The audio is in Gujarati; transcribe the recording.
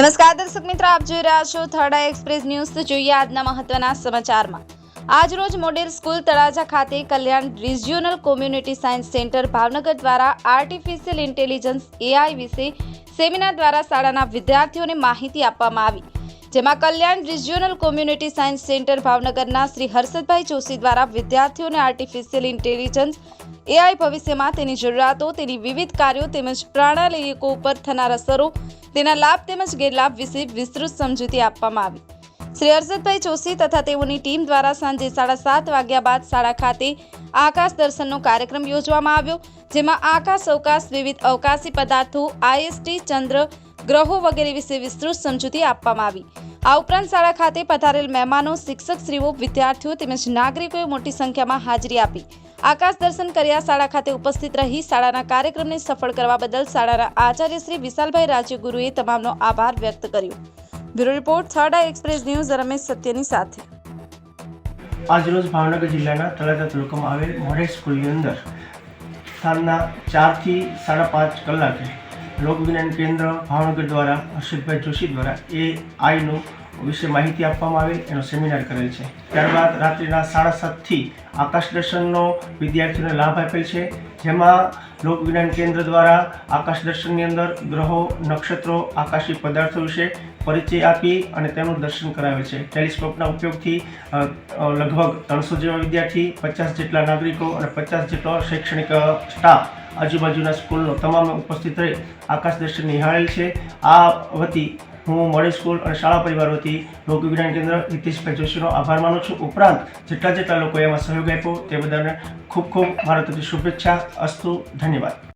નમસ્કાર દર્શક મિત્રો, આપ જોઈ રહ્યા છો થર્ડ આઈ એક્સપ્રેસ ન્યૂઝ। તો જોઈએ આજના મહત્વના સમાચારમાં। આજરોજ મોડેલ સ્કૂલ તળાજા ખાતે Kalyan regional community science centre Bhavnagar દ્વારા આર્ટિફિશિયલ ઇન્ટેલિજન્સ AI વિશે સેમિનાર દ્વારા શાળાના વિદ્યાર્થીઓને માહિતી આપવામાં આવી, જેમાં Kalyan regional community science centre ભાવનગરના શ્રી હર્ષદભાઈ જોશી દ્વારા વિદ્યાર્થીઓને આર્ટિફિશિયલ ઇન્ટેલિજન્સ AI ભવિષ્યમાં તેની જરૂરિયાતો, તેની વિવિધ કાર્યો તેમજ પ્રણાલીઓ ઉપર થનાર અસરો, તેના લાભ તેમજ ગેરલાભ વિશે વિસ્તૃત સમજૂતી આપવામાં આવી। શ્રી હર્ષદભાઈ જોશી તથા તેઓની ટીમ દ્વારા સાંજે 7:30 વાગ્યા બાદ શાળા ખાતે આકાશ દર્શનનો કાર્યક્રમ યોજવામાં આવ્યો, જેમાં આકાશ અવકાશ, વિવિધ અવકાશી પદાર્થો, IST, ચંદ્ર, ગ્રહો વગેરે વિશે વિસ્તૃત સમજૂતી આપવામાં આવી। આ ઉપરાંત શાળા ખાતે પધારેલ મહેમાનો, શિક્ષકશ્રીઓ, વિદ્યાર્થીઓ તેમજ નાગરિકોએ મોટી સંખ્યામાં હાજરી આપી આકાશ દર્શન કર્યા। શાળા ખાતે ઉપસ્થિત રહી શાળાના કાર્યક્રમને સફળ કરવા બદલ શાળાના આચાર્ય શ્રી વિશાલભાઈ રાજ્યગુરુએ તમામનો આભાર વ્યક્ત કર્યો। બ્યુરો રિપોર્ટ, થર્ડ આઈ એક્સપ્રેસ ન્યૂઝ, રમેશ સત્યની સાથે। આજરોજ ભાવનગર જિલ્લાના તળાજા તાલુકામાં આવેલ મોડેલ સ્કૂલની અંદર સાંજના 4 થી 5:30 કલાકે લોકવિજ્ઞાન કેન્દ્ર ભાવનગર દ્વારા હર્ષદભાઈ જોશી દ્વારા AIનું વિશે માહિતી આપવામાં આવેલ, એનો સેમિનાર કરેલ છે। ત્યારબાદ રાત્રિના 7:30 થી આકાશ દર્શનનો વિદ્યાર્થીઓને લાભ આપેલ છે, જેમાં લોકવિજ્ઞાન કેન્દ્ર દ્વારા આકાશ દર્શનની અંદર ગ્રહો, નક્ષત્રો, આકાશી પદાર્થો વિશે પરિચય આપી અને તેમનું દર્શન કરાવે છે। ટેલિસ્કોપના ઉપયોગથી લગભગ 300 જેવા વિદ્યાર્થી, 50 જેટલા નાગરિકો અને 50 જેટલો શૈક્ષણિક સ્ટાફ આજુબાજુના સ્કૂલનો તમામ ઉપસ્થિત રહી આકાશ દર્શન નિહાળેલ છે। આ વતી હું મોડેલ સ્કૂલ અને શાળા પરિવાર વતી લોકવિજ્ઞાન કેન્દ્ર હિતેશભાઈ જોશીનો આભાર માનું છું। ઉપરાંત જેટલા લોકોએ એમાં સહયોગ આપ્યો તે બધાને ખૂબ ખૂબ મારા તરફથી શુભેચ્છા। અસ્તુ, ધન્યવાદ।